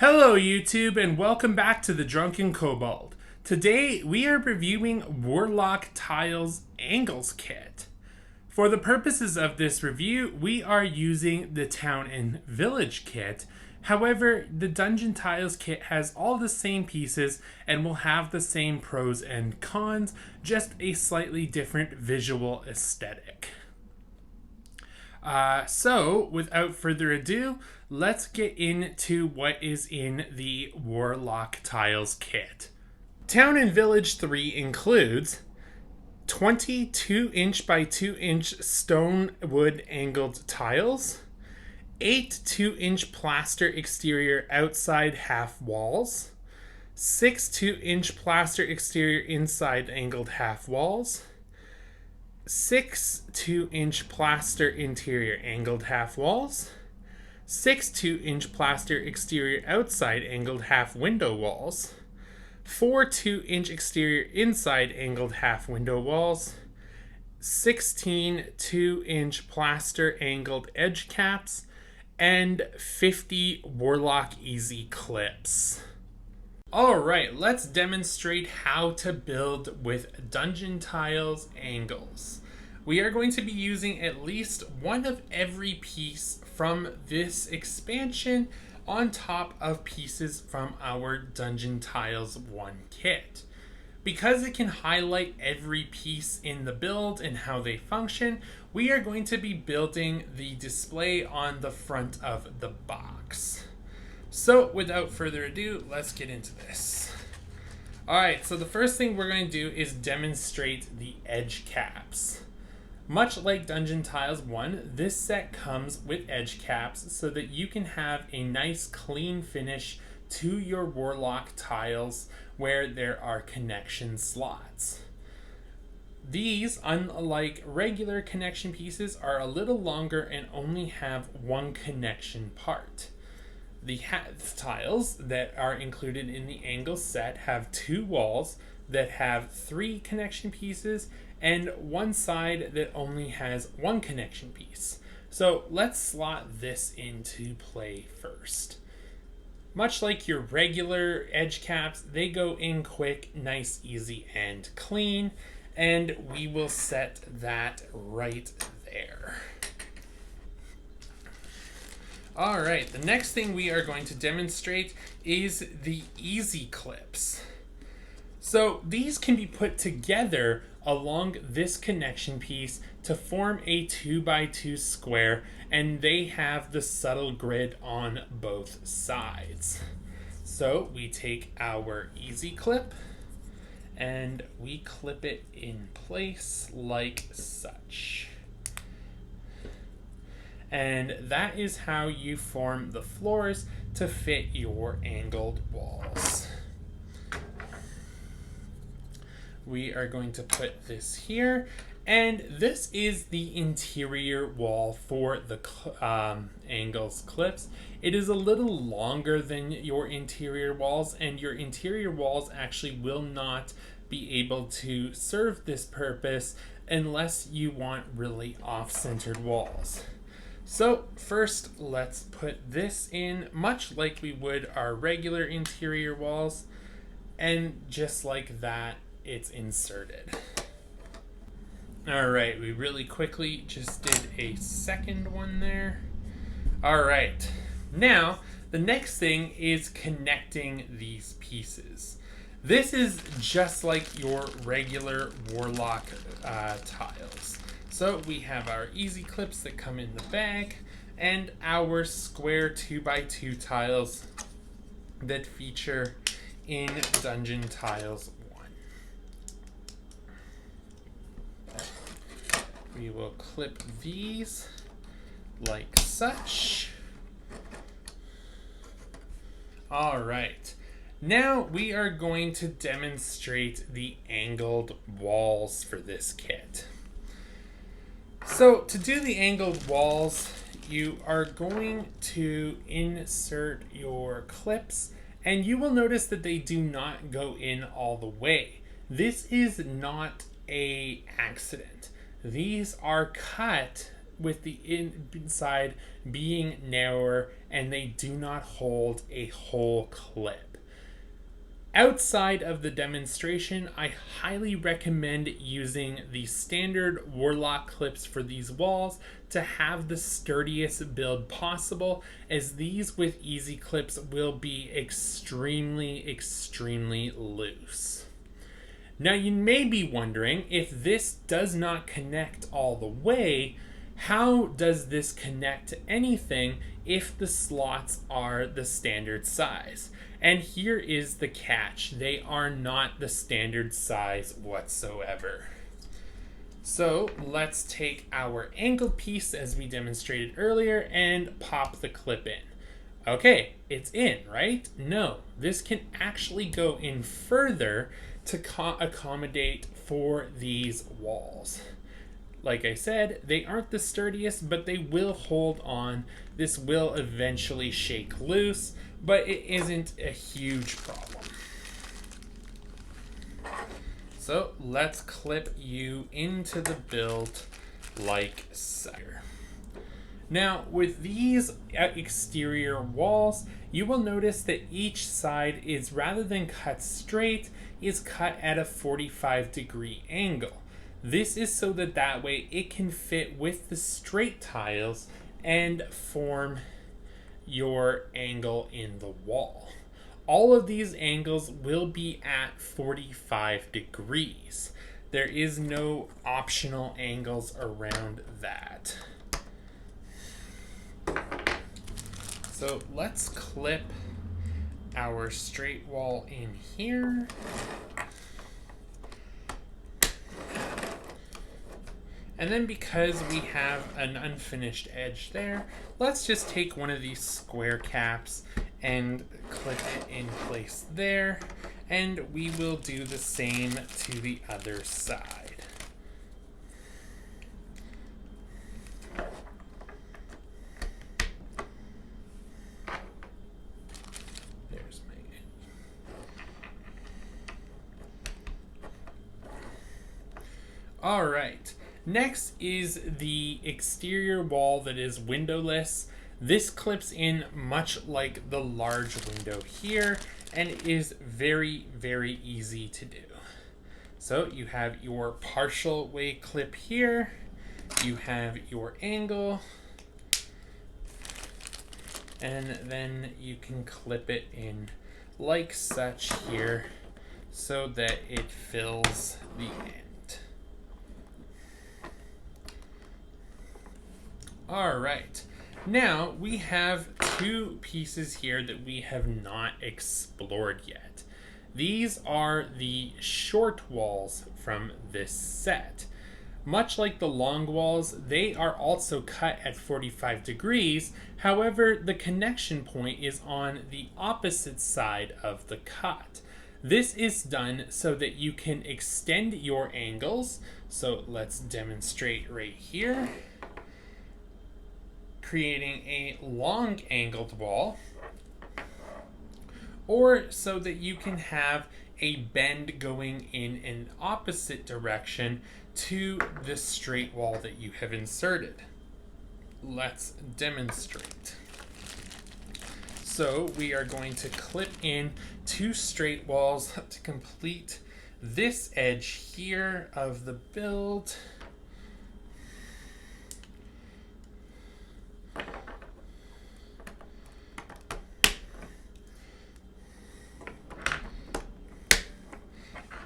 Hello YouTube and welcome back to the Drunken Kobold. Today we are reviewing Warlock Tiles Angles Kit. For the purposes of this review, we are using the Town and Village kit. However, the Dungeon Tiles kit has all the same pieces and will have the same pros and cons, just a slightly different visual aesthetic. So, without further ado, let's get into what is in the Warlock Tiles kit. Town and Village 3 includes 22 inch by 2 inch stone wood angled tiles, 8 2-inch plaster exterior outside half walls, 6 2-inch plaster exterior inside angled half walls, 6 2-inch plaster interior angled half walls, 6 2-inch plaster exterior outside angled half window walls, 4 2-inch exterior inside angled half window walls, 16 2-inch plaster angled edge caps, and 50 Warlock Easy clips. Alright, let's demonstrate how to build with Dungeon Tiles Angles. We are going to be using at least one of every piece from this expansion on top of pieces from our Dungeon Tiles 1 kit. Because it can highlight every piece in the build and how they function, we are going to be building the display on the front of the box. So without further ado, let's get into this. Alright, so the first thing we're going to do is demonstrate the edge caps. Much like Dungeon Tiles 1, this set comes with edge caps so that you can have a nice clean finish to your Warlock tiles where there are connection slots. These, unlike regular connection pieces, are a little longer and only have one connection part. The tiles that are included in the angle set have 2 walls that have 3 connection pieces and one side that only has 1 connection piece. So let's slot this into play first. Much like your regular edge caps, they go in quick, nice, easy, and clean, and we will set that right there. Alright, the next thing we are going to demonstrate is the easy clips. So these can be put together along this connection piece to form a 2x2 square, and they have the subtle grid on both sides. So we take our easy clip and we clip it in place like such. And that is how you form the floors to fit your angled walls. We are going to put this here, and this is the interior wall for the angles clips. It is a little longer than your interior walls, and your interior walls actually will not be able to serve this purpose unless you want really off-centered walls. So first, let's put this in, much like we would our regular interior walls, and just like that, it's inserted. Alright, we really quickly just did a second one there. Alright, now the next thing is connecting these pieces. This is just like your regular Warlock tiles. So we have our easy clips that come in the bag and our square 2x2 tiles that feature in Dungeon Tiles 1. We will clip these like such. Alright, now we are going to demonstrate the angled walls for this kit. So to do the angled walls, you are going to insert your clips, and you will notice that they do not go in all the way. This is not an accident. These are cut with the inside being narrower, and they do not hold a whole clip. Outside of the demonstration, I highly recommend using the standard Warlock clips for these walls to have the sturdiest build possible, as these with easy clips will be extremely, extremely loose. Now you may be wondering, if this does not connect all the way, how does this connect to anything if the slots are the standard size? And here is the catch: they are not the standard size whatsoever. So let's take our angle piece, as we demonstrated earlier, and pop the clip in. Okay, it's in, right? No, this can actually go in further to accommodate for these walls. Like I said, they aren't the sturdiest, but they will hold on. This will eventually shake loose, but it isn't a huge problem. So let's clip you into the build like so. Now, with these exterior walls, you will notice that each side is, rather than cut straight, is cut at a 45-degree angle. This is so that way it can fit with the straight tiles and form your angle in the wall. All of these angles will be at 45 degrees. There is no optional angles around that. So let's clip our straight wall in here. And then, because we have an unfinished edge there, let's just take one of these square caps and clip it in place there. And we will do the same to the other side. There's my edge. All right. Next is the exterior wall that is windowless. This clips in much like the large window here, and it is very, very easy to do. So you have your partial way clip here, you have your angle, and then you can clip it in like such here so that it fills the end. All right, now we have two pieces here that we have not explored yet. These are the short walls from this set. Much like the long walls, they are also cut at 45 degrees. However, the connection point is on the opposite side of the cut. This is done so that you can extend your angles. So let's demonstrate right here. Creating a long angled wall, or so that you can have a bend going in an opposite direction to the straight wall that you have inserted. Let's demonstrate. So we are going to clip in two straight walls to complete this edge here of the build.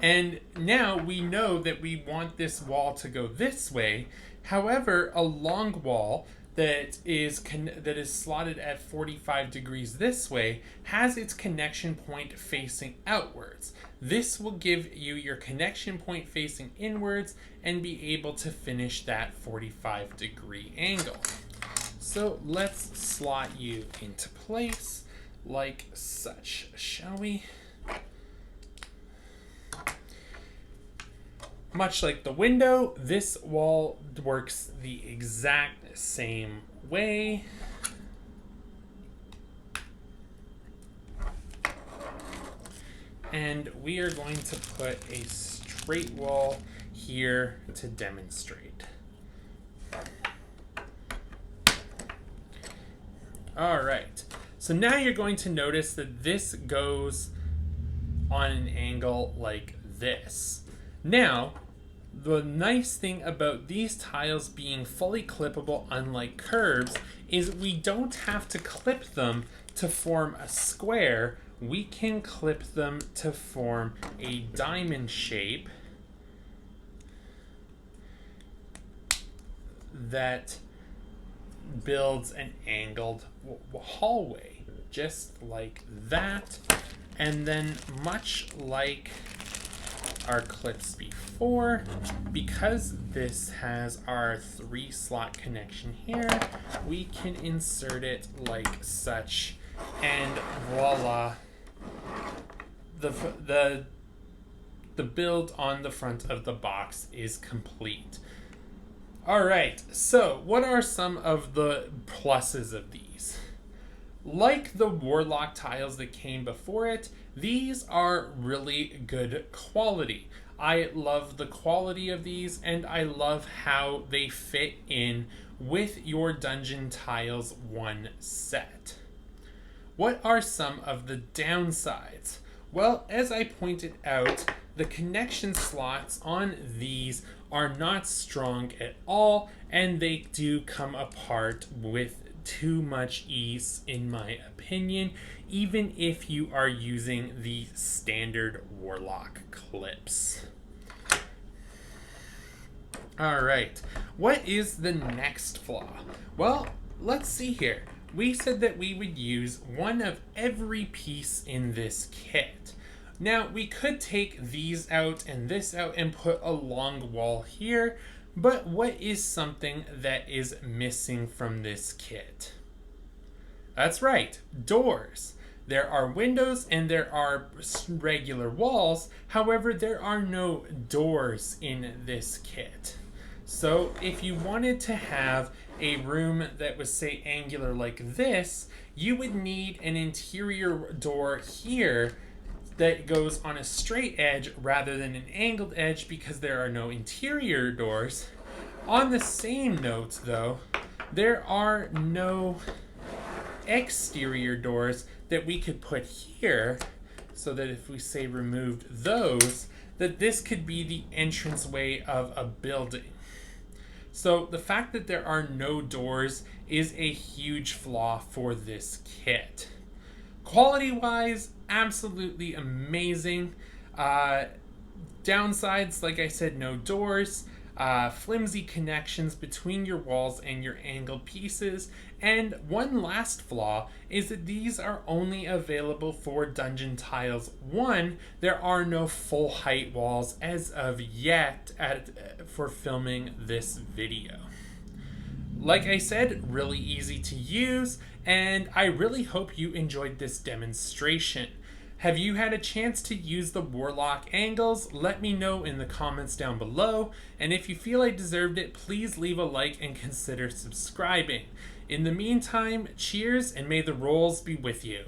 And now we know that we want this wall to go this way. However, a long wall that is slotted at 45 degrees this way has its connection point facing outwards. This will give you your connection point facing inwards and be able to finish that 45-degree angle. So let's slot you into place like such, shall we? Much like the window, this wall works the exact same way. And we are going to put a straight wall here to demonstrate. All right. So now you're going to notice that this goes on an angle like this. Now, the nice thing about these tiles being fully clippable, unlike curves, is we don't have to clip them to form a square. We can clip them to form a diamond shape that builds an angled hallway, just like that. And then, much like our clips before, because this has our 3-slot connection here, we can insert it like such, and voila, the build on the front of the box is complete. All right, so what are some of the pluses of these? Like the Warlock tiles that came before it, these are really good quality. I love the quality of these, and I love how they fit in with your Dungeon Tiles 1 set. What are some of the downsides? Well, as I pointed out, the connection slots on these are not strong at all, and they do come apart with too much ease, in my opinion, even if you are using the standard Warlock clips. All right, what is the next flaw? Well, let's see here. We said that we would use one of every piece in this kit. Now, we could take these out and this out and put a long wall here, but what is something that is missing from this kit? That's right, doors. There are windows and there are regular walls, however, there are no doors in this kit. So if you wanted to have a room that was, say, angular like this, you would need an interior door here that goes on a straight edge rather than an angled edge because there are no interior doors. On the same note, though, there are no exterior doors that we could put here, so that if we, say, removed those, that this could be the entranceway of a building. So the fact that there are no doors is a huge flaw for this kit. Quality-wise, absolutely amazing. Downsides, like I said, no doors, flimsy connections between your walls and your angled pieces, and one last flaw is that these are only available for Dungeon Tiles 1. There are no full height walls as of yet for filming this video. Like I said, really easy to use, and I really hope you enjoyed this demonstration. Have you had a chance to use the Warlock angles? Let me know in the comments down below, and if you feel I deserved it, please leave a like and consider subscribing. In the meantime, cheers, and may the rolls be with you.